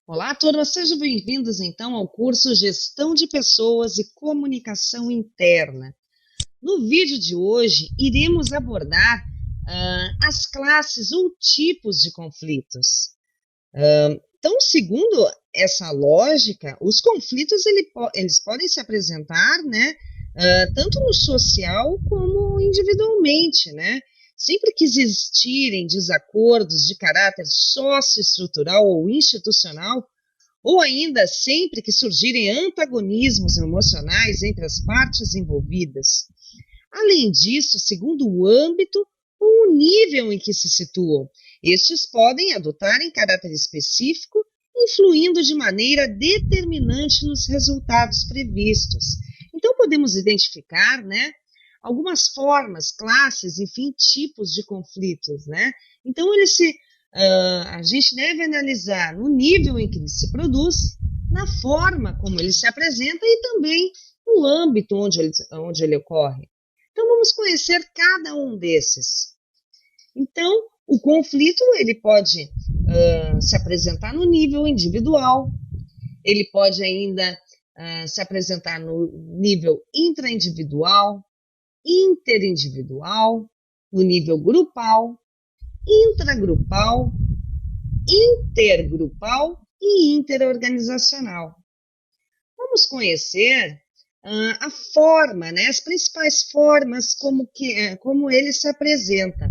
Olá, turma, sejam bem-vindos então ao curso Gestão de Pessoas e Comunicação Interna. No vídeo de hoje, iremos abordar as classes ou tipos de conflitos. Então, segundo essa lógica, os conflitos eles podem se apresentar, né, tanto no social como individualmente, né? Sempre que existirem desacordos de caráter socioestrutural ou institucional, ou ainda sempre que surgirem antagonismos emocionais entre as partes envolvidas. Além disso, segundo o âmbito ou o nível em que se situam, estes podem adotar em caráter específico, influindo de maneira determinante nos resultados previstos. Então, podemos identificar, né, algumas formas, classes, enfim, tipos de conflitos, né? Então, a gente deve analisar no nível em que ele se produz, na forma como ele se apresenta e também no âmbito onde ele ocorre. Então, vamos conhecer cada um desses. Então, o conflito ele pode se apresentar no nível individual, ele pode ainda se apresentar no nível intraindividual, interindividual, no nível grupal, intragrupal, intergrupal e interorganizacional. Vamos conhecer a forma, né, as principais formas como ele se apresenta.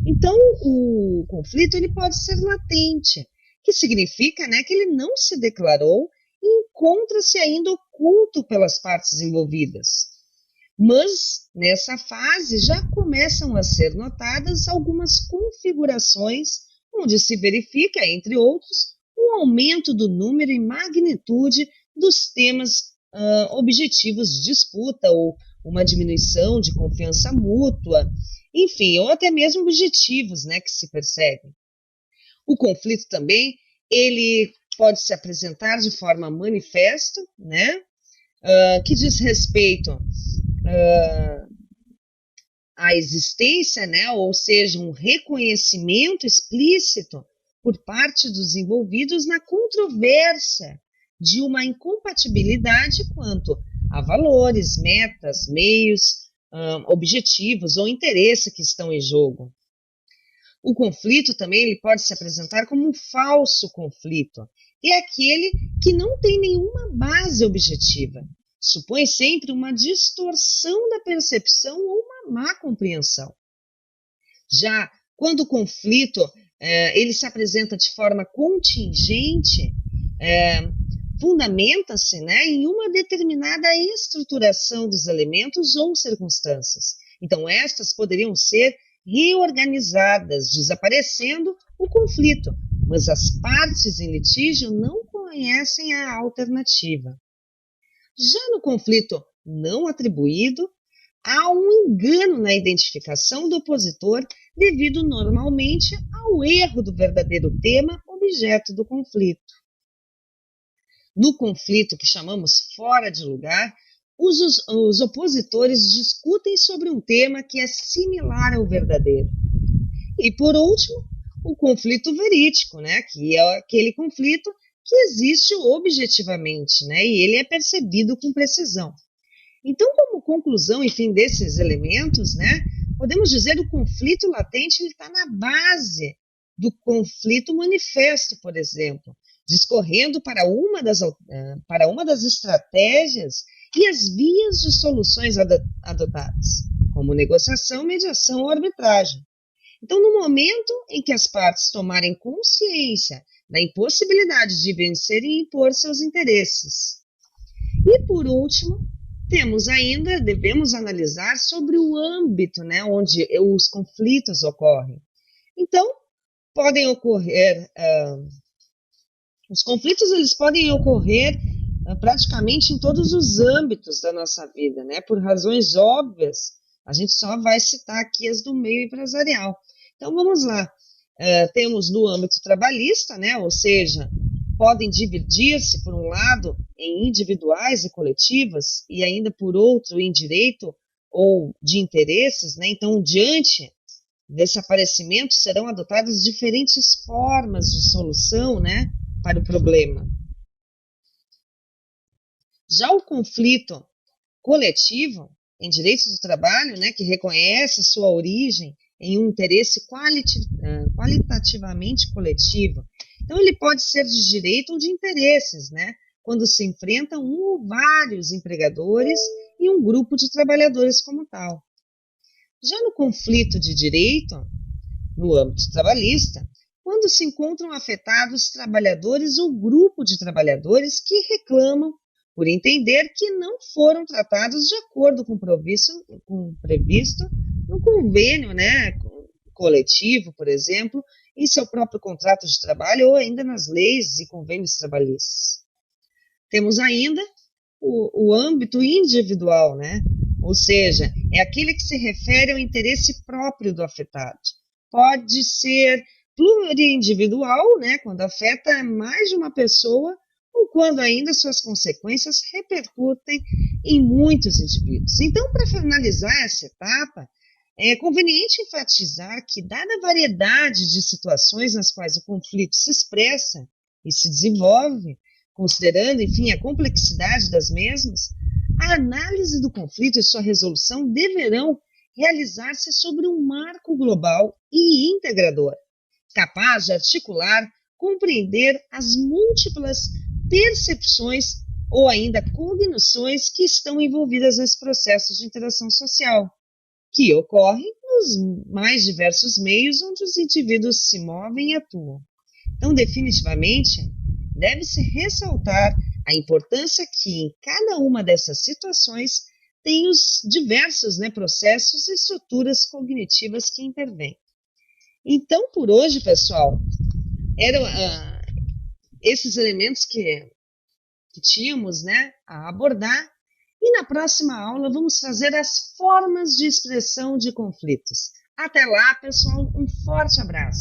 Então, o conflito ele pode ser latente, que significa, né, que ele não se declarou e encontra-se ainda oculto pelas partes envolvidas. Mas, nessa fase, já começam a ser notadas algumas configurações onde se verifica, entre outros, um aumento do número e magnitude dos temas objetivos de disputa ou uma diminuição de confiança mútua, enfim, ou até mesmo objetivos, né, que se perseguem. O conflito também, ele pode se apresentar de forma manifesta, né, que diz respeito à existência, né, ou seja, um reconhecimento explícito por parte dos envolvidos na controvérsia de uma incompatibilidade quanto a valores, metas, meios, objetivos ou interesse que estão em jogo. O conflito também ele pode se apresentar como um falso conflito, que é aquele que não tem nenhuma base objetiva. Supõe sempre uma distorção da percepção ou uma má compreensão. Já quando o conflito ele se apresenta de forma contingente, fundamenta-se, né, em uma determinada estruturação dos elementos ou circunstâncias. Então, estas poderiam ser reorganizadas, desaparecendo o conflito, mas as partes em litígio não conhecem a alternativa. Já no conflito não atribuído, há um engano na identificação do opositor devido normalmente ao erro do verdadeiro tema objeto do conflito. No conflito que chamamos fora de lugar, os opositores discutem sobre um tema que é similar ao verdadeiro. E, por último, o conflito verídico, né, que é aquele conflito que existe objetivamente, né, e ele é percebido com precisão. Então, como conclusão, enfim, desses elementos, né, podemos dizer que o conflito latente está na base do conflito manifesto, por exemplo, discorrendo para uma das estratégias e as vias de soluções adotadas, como negociação, mediação ou arbitragem. Então, no momento em que as partes tomarem consciência da impossibilidade de vencer e impor seus interesses. E, por último, devemos analisar sobre o âmbito, né, onde os conflitos ocorrem. Então, os conflitos eles podem ocorrer praticamente em todos os âmbitos da nossa vida, né? Por razões óbvias, a gente só vai citar aqui as do meio empresarial. Então, vamos lá. Temos no âmbito trabalhista, né? Ou seja, podem dividir-se, por um lado, em individuais e coletivas, e ainda por outro, em direito ou de interesses, né? Então, diante desse aparecimento, serão adotadas diferentes formas de solução, né? para o problema. Já o conflito coletivo em direitos do trabalho, né, que reconhece sua origem em um interesse qualitativamente coletivo. Então, ele pode ser de direito ou de interesses, né, quando se enfrentam um ou vários empregadores e um grupo de trabalhadores como tal. Já no conflito de direito, no âmbito trabalhista, quando se encontram afetados trabalhadores ou grupo de trabalhadores que reclamam por entender que não foram tratados de acordo com o previsto no convênio, né, coletivo, por exemplo, em seu próprio contrato de trabalho ou ainda nas leis e convênios trabalhistas. Temos ainda o âmbito individual, né? Ou seja, é aquele que se refere ao interesse próprio do afetado. Pode ser plurindividual, né, quando afeta mais de uma pessoa, ou quando ainda suas consequências repercutem em muitos indivíduos. Então, para finalizar essa etapa, é conveniente enfatizar que, dada a variedade de situações nas quais o conflito se expressa e se desenvolve, considerando, enfim, a complexidade das mesmas, a análise do conflito e sua resolução deverão realizar-se sobre um marco global e integrador, capaz de articular, compreender as múltiplas percepções ou ainda cognições que estão envolvidas nesse processo de interação social, que ocorre nos mais diversos meios onde os indivíduos se movem e atuam. Então, definitivamente, deve-se ressaltar a importância que em cada uma dessas situações tem os diversos, né, processos e estruturas cognitivas que intervêm. Então, por hoje, pessoal, eram esses elementos que tínhamos, né, a abordar. E na próxima aula vamos trazer as formas de expressão de conflitos. Até lá, pessoal, um forte abraço.